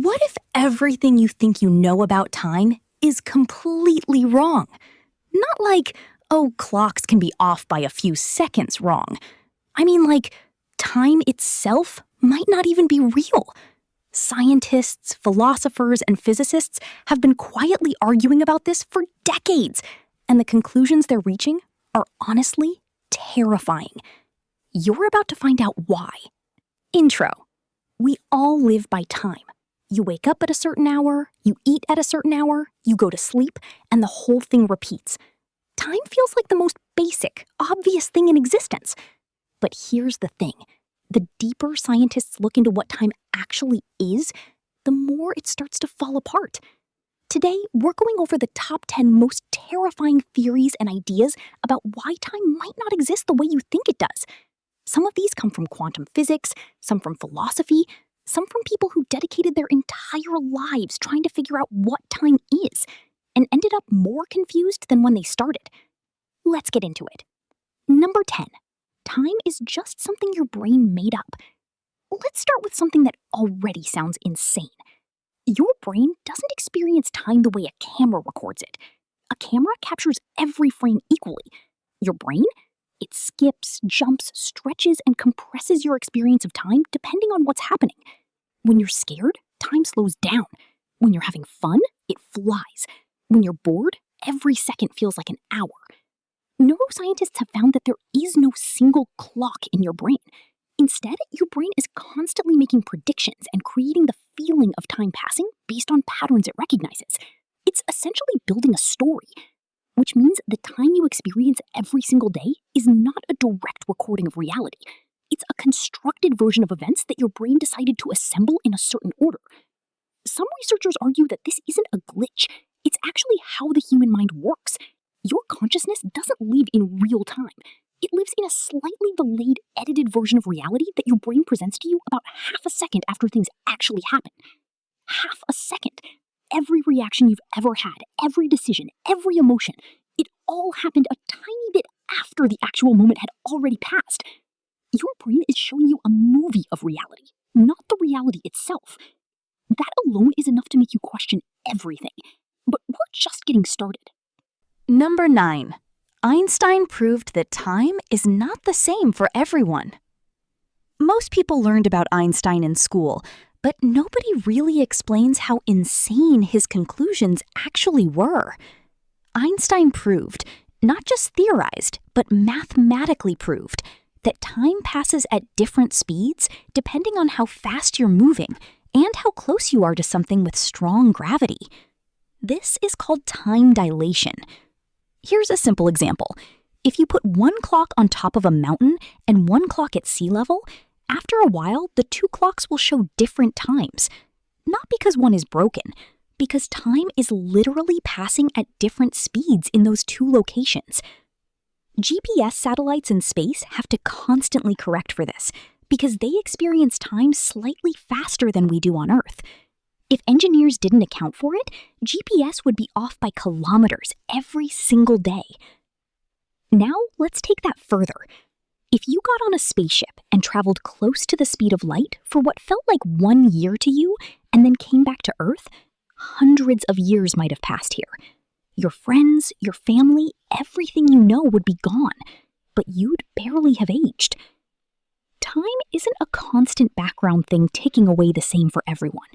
What if everything you think you know about time is completely wrong? Not like, oh, clocks can be off by a few seconds wrong. I mean, like, time itself might not even be real. Scientists, philosophers, and physicists have been quietly arguing about this for decades, and the conclusions they're reaching are honestly terrifying. You're about to find out why. Intro. We all live by time. You wake up at a certain hour, you eat at a certain hour, you go to sleep, and the whole thing repeats. Time feels like the most basic, obvious thing in existence. But here's the thing. The deeper scientists look into what time actually is, the more it starts to fall apart. Today, we're going over the top 10 most terrifying theories and ideas about why time might not exist the way you think it does. Some of these come from quantum physics, some from philosophy, some from people who dedicated their entire lives trying to figure out what time is, and ended up more confused than when they started. Let's get into it. Number 10. Time is just something your brain made up. Let's start with something that already sounds insane. Your brain doesn't experience time the way a camera records it. A camera captures every frame equally. Your brain? It skips, jumps, stretches, and compresses your experience of time depending on what's happening. When you're scared, time slows down. When you're having fun, it flies. When you're bored, every second feels like an hour. Neuroscientists have found that there is no single clock in your brain. Instead, your brain is constantly making predictions and creating the feeling of time passing based on patterns it recognizes. It's essentially building a story, which means the time you experience every single day is not a direct recording of reality. It's a constructed version of events that your brain decided to assemble in a certain order. Some researchers argue that this isn't a glitch. It's actually how the human mind works. Your consciousness doesn't live in real time. It lives in a slightly delayed, edited version of reality that your brain presents to you about half a second after things actually happen. Half a second. Every reaction you've ever had, every decision, every emotion, it all happened a tiny bit after the actual moment had already passed. Your brain is showing you a movie of reality, not the reality itself. That alone is enough to make you question everything. But we're just getting started. Number 9. Einstein proved that time is not the same for everyone. Most people learned about Einstein in school, but nobody really explains how insane his conclusions actually were. Einstein proved, not just theorized, but mathematically proved, that time passes at different speeds depending on how fast you're moving and how close you are to something with strong gravity. This is called time dilation. Here's a simple example. If you put one clock on top of a mountain and one clock at sea level, after a while, the two clocks will show different times. Not because one is broken, because time is literally passing at different speeds in those two locations. GPS satellites in space have to constantly correct for this, because they experience time slightly faster than we do on Earth. If engineers didn't account for it, GPS would be off by kilometers every single day. Now, let's take that further. If you got on a spaceship and traveled close to the speed of light for what felt like 1 year to you, and then came back to Earth, hundreds of years might have passed here. Your friends, your family, everything you know would be gone, but you'd barely have aged. Time isn't a constant background thing ticking away the same for everyone.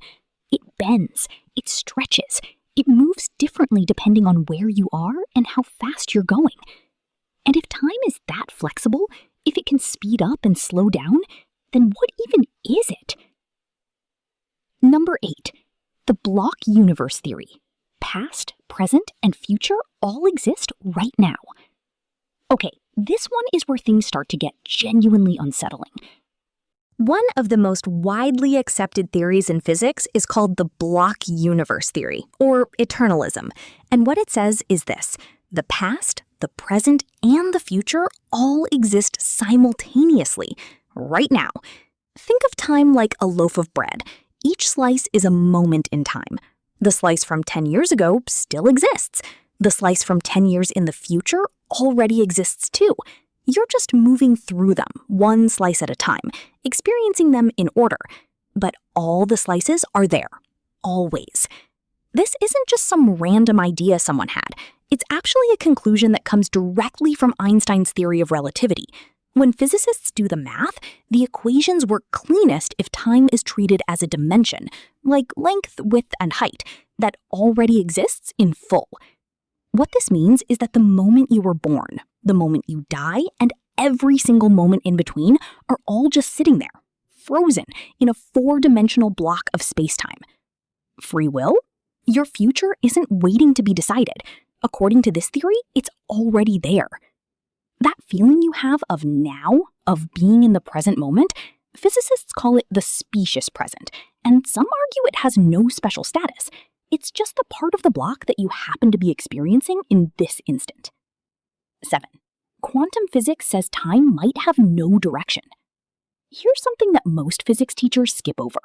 It bends, it stretches, it moves differently depending on where you are and how fast you're going. And if time is that flexible, if it can speed up and slow down, then what even is it? Number 8. The block universe theory. Past, present, and future all exist right now. Okay, this one is where things start to get genuinely unsettling. One of the most widely accepted theories in physics is called the block universe theory, or eternalism. And what it says is this: the past, the present, and the future all exist simultaneously, right now. Think of time like a loaf of bread. Each slice is a moment in time. The slice from 10 years ago still exists. The slice from 10 years in the future already exists too. You're just moving through them, one slice at a time, experiencing them in order. But all the slices are there. always. This isn't just some random idea someone had. It's actually a conclusion that comes directly from Einstein's theory of relativity. When physicists do the math, the equations work cleanest if time is treated as a dimension, like length, width, and height, that already exists in full. What this means is that the moment you were born, the moment you die, and every single moment in between are all just sitting there, frozen in a four-dimensional block of space-time. Free will? Your future isn't waiting to be decided. According to this theory, it's already there. That feeling you have of now, of being in the present moment, physicists call it the specious present, and some argue it has no special status. It's just the part of the block that you happen to be experiencing in this instant. 7. Quantum physics says time might have no direction. Here's something that most physics teachers skip over.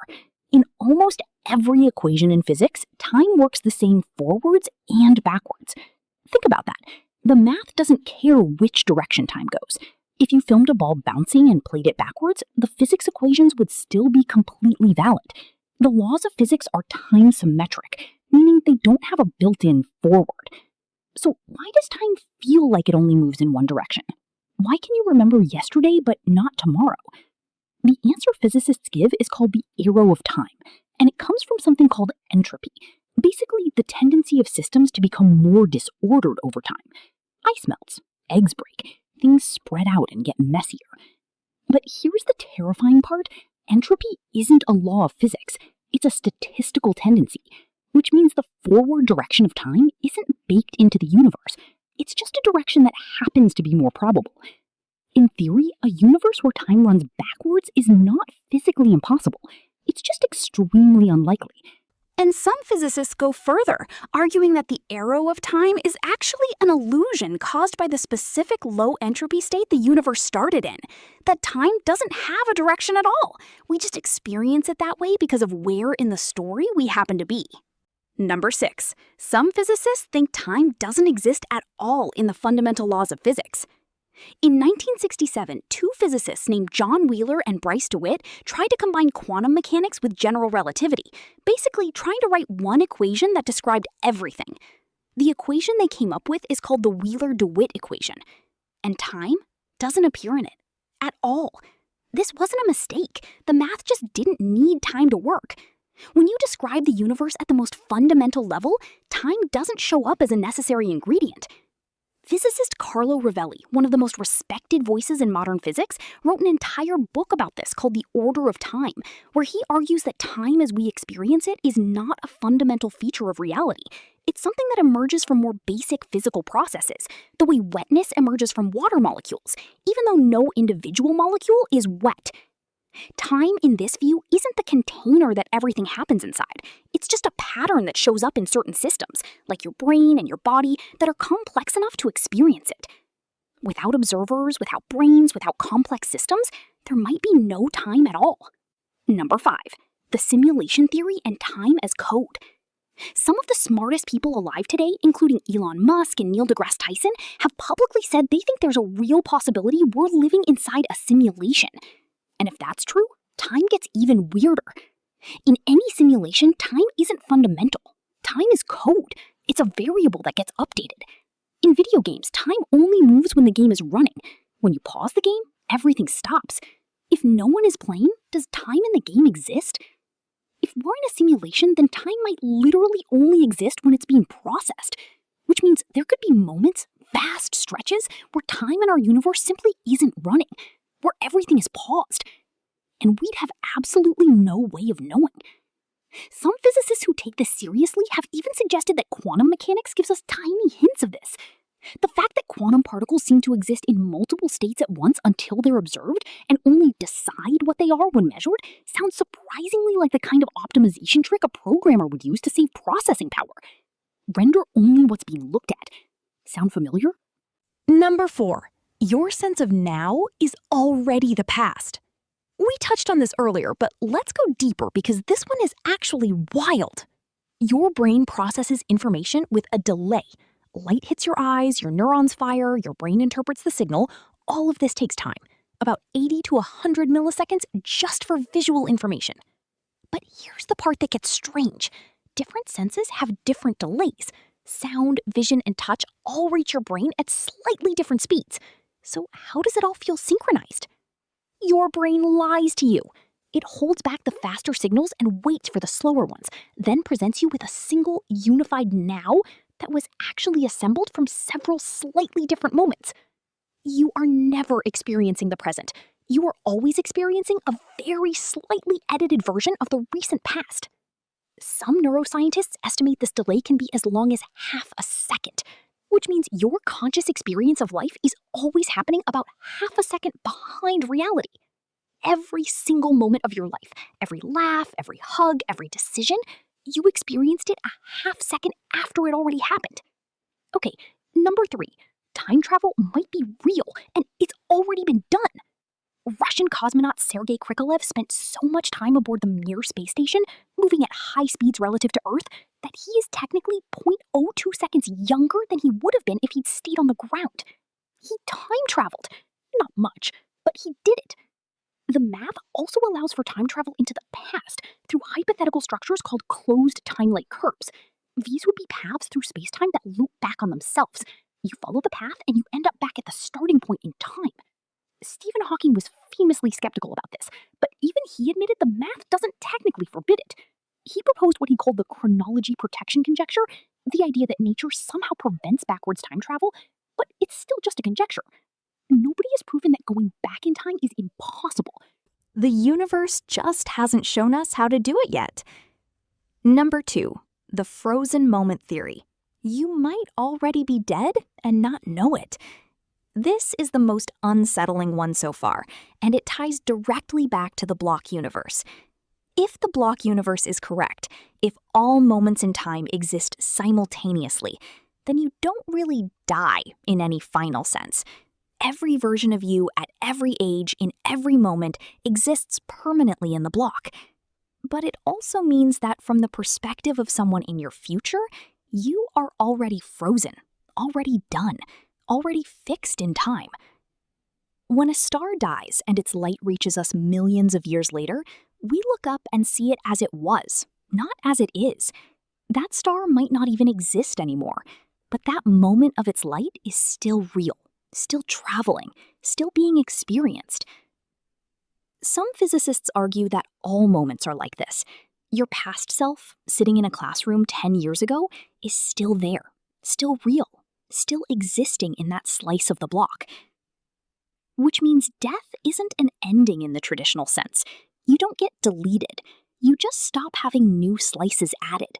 In almost every equation in physics, time works the same forwards and backwards. Think about that. The math doesn't care which direction time goes. If you filmed a ball bouncing and played it backwards, the physics equations would still be completely valid. The laws of physics are time symmetric, meaning they don't have a built-in forward. So why does time feel like it only moves in one direction? Why can you remember yesterday but not tomorrow? The answer physicists give is called the arrow of time, and it comes from something called entropy, basically the tendency of systems to become more disordered over time. Ice melts, eggs break, things spread out and get messier. But here's the terrifying part. Entropy isn't a law of physics, it's a statistical tendency, which means the forward direction of time isn't baked into the universe. It's just a direction that happens to be more probable. In theory, a universe where time runs backwards is not physically impossible. It's just extremely unlikely. And some physicists go further, arguing that the arrow of time is actually an illusion caused by the specific low entropy state the universe started in. That time doesn't have a direction at all. We just experience it that way because of where in the story we happen to be. Number 6. Some physicists think time doesn't exist at all in the fundamental laws of physics. In 1967, two physicists named John Wheeler and Wheeler-DeWitt tried to combine quantum mechanics with general relativity, basically trying to write one equation that described everything. The equation they came up with is called the Wheeler-DeWitt equation, and time doesn't appear in it at all. This wasn't a mistake. The math just didn't need time to work. When you describe the universe at the most fundamental level, time doesn't show up as a necessary ingredient. Physicist Carlo Rovelli, one of the most respected voices in modern physics, wrote an entire book about this called The Order of Time, where he argues that time as we experience it is not a fundamental feature of reality. It's something that emerges from more basic physical processes, the way wetness emerges from water molecules, even though no individual molecule is wet. Time, in this view, isn't the container that everything happens inside. It's just a pattern that shows up in certain systems, like your brain and your body, that are complex enough to experience it. Without observers, without brains, without complex systems, there might be no time at all. Number 5. The simulation theory and time as code. Some of the smartest people alive today, including Elon Musk and Neil deGrasse Tyson, have publicly said they think there's a real possibility we're living inside a simulation. And if that's true, time gets even weirder. In any simulation, time isn't fundamental. Time is code. It's a variable that gets updated. In video games, time only moves when the game is running. When you pause the game, everything stops. If no one is playing, does time in the game exist? If we're in a simulation, then time might literally only exist when it's being processed, which means there could be moments, vast stretches, where time in our universe simply isn't running, where everything is paused, and we'd have absolutely no way of knowing. Some physicists who take this seriously have even suggested that quantum mechanics gives us tiny hints of this. The fact that quantum particles seem to exist in multiple states at once until they're observed and only decide what they are when measured sounds surprisingly like the kind of optimization trick a programmer would use to save processing power. Render only what's being looked at. Sound familiar? Number 4. Your sense of now is already the past. We touched on this earlier, but let's go deeper because this one is actually wild. Your brain processes information with a delay. Light hits your eyes, your neurons fire, your brain interprets the signal. All of this takes time, about 80 to 100 milliseconds just for visual information. But here's the part that gets strange. Different senses have different delays. Sound, vision, and touch all reach your brain at slightly different speeds. So how does it all feel synchronized? Your brain lies to you. It holds back the faster signals and waits for the slower ones, then presents you with a single unified now that was actually assembled from several slightly different moments. You are never experiencing the present. You are always experiencing a very slightly edited version of the recent past. Some neuroscientists estimate this delay can be as long as half a second, which means your conscious experience of life is always happening about half a second behind reality. Every single moment of your life, every laugh, every hug, every decision, you experienced it a half second after it already happened. Okay, number 3, time travel might be real and it's already been done. Russian cosmonaut Sergei Krikalev spent so much time aboard the Mir space station, moving at high speeds relative to Earth, that he is technically 0.02 seconds younger than he would have been if he'd stayed on the ground. He time traveled. Not much, but he did it. The math also allows for time travel into the past through hypothetical structures called closed time-like curves. These would be paths through space-time that loop back on themselves. You follow the path and you end up back at the starting point in time. Stephen Hawking was famously skeptical about this, but even he admitted the math doesn't technically forbid it. He proposed what he called the chronology protection conjecture, the idea that nature somehow prevents backwards time travel, but it's still just a conjecture. Nobody has proven that going back in time is impossible. The universe just hasn't shown us how to do it yet. Number 2, the frozen moment theory. You might already be dead and not know it. This is the most unsettling one so far, and it ties directly back to the block universe. If the block universe is correct, if all moments in time exist simultaneously, then you don't really die in any final sense. Every version of you at every age, in every moment, exists permanently in the block. But it also means that from the perspective of someone in your future, you are already frozen, already done, already fixed in time. When a star dies and its light reaches us millions of years later, we look up and see it as it was, not as it is. That star might not even exist anymore, but that moment of its light is still real, still traveling, still being experienced. Some physicists argue that all moments are like this. Your past self, sitting in a classroom 10 years ago, is still there, still real, still existing in that slice of the block. Which means death isn't an ending in the traditional sense. You don't get deleted. You just stop having new slices added.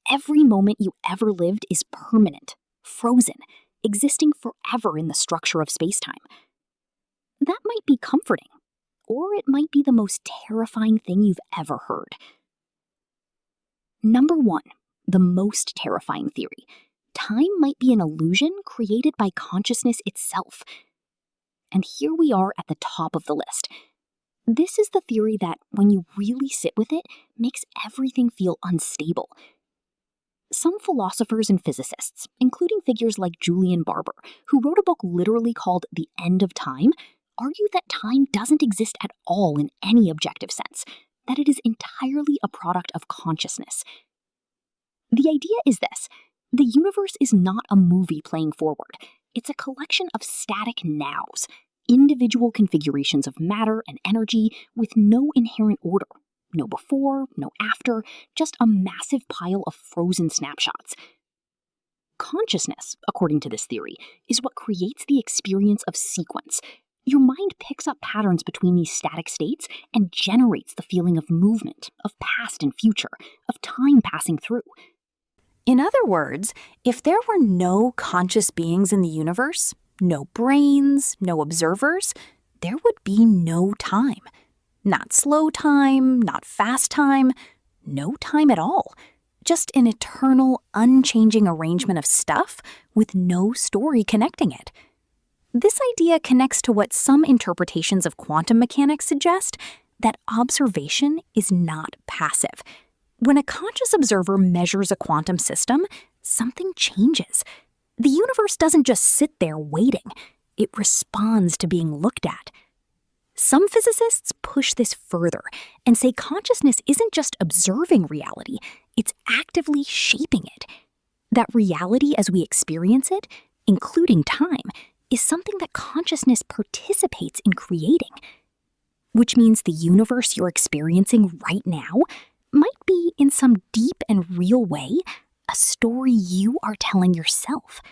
Every moment you ever lived is permanent, frozen, existing forever in the structure of space-time. That might be comforting, or it might be the most terrifying thing you've ever heard. Number 1, the most terrifying theory. Time might be an illusion created by consciousness itself. And here we are at the top of the list. This is the theory that, when you really sit with it, makes everything feel unstable. Some philosophers and physicists, including figures like Julian Barbour, who wrote a book literally called The End of Time, argue that time doesn't exist at all in any objective sense, that it is entirely a product of consciousness. The idea is this: the universe is not a movie playing forward. It's a collection of static nows, individual configurations of matter and energy with no inherent order. No before, no after, just a massive pile of frozen snapshots. Consciousness, according to this theory, is what creates the experience of sequence. Your mind picks up patterns between these static states and generates the feeling of movement, of past and future, of time passing through. In other words, if there were no conscious beings in the universe, no brains, no observers, there would be no time. Not slow time, not fast time, no time at all. Just an eternal, unchanging arrangement of stuff with no story connecting it. This idea connects to what some interpretations of quantum mechanics suggest, that observation is not passive. When a conscious observer measures a quantum system, something changes. The universe doesn't just sit there waiting. It responds to being looked at. Some physicists push this further and say consciousness isn't just observing reality, it's actively shaping it. That reality as we experience it, including time, is something that consciousness participates in creating. Which means the universe you're experiencing right now might be, in some deep and real way, a story you are telling yourself.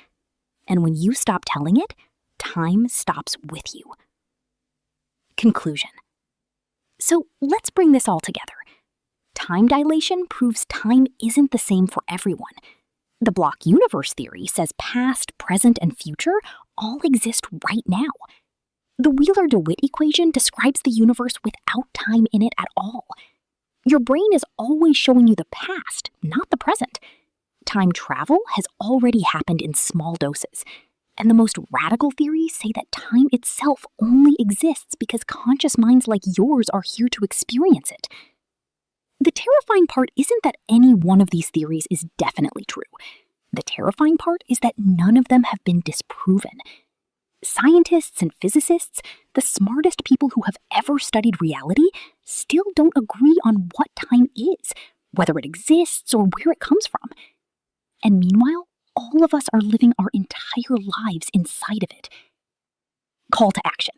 And when you stop telling it, time stops with you. Conclusion. So let's bring this all together. Time dilation proves time isn't the same for everyone. The block universe theory says past, present, and future all exist right now. The Wheeler-DeWitt equation describes the universe without time in it at all. Your brain is always showing you the past, not the present. Time travel has already happened in small doses. And the most radical theories say that time itself only exists because conscious minds like yours are here to experience it. The terrifying part isn't that any one of these theories is definitely true. The terrifying part is that none of them have been disproven. Scientists and physicists, the smartest people who have ever studied reality, still don't agree on what time is, whether it exists or where it comes from. And meanwhile, all of us are living our entire lives inside of it. Call to action.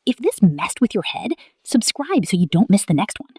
If this messed with your head, subscribe so you don't miss the next one.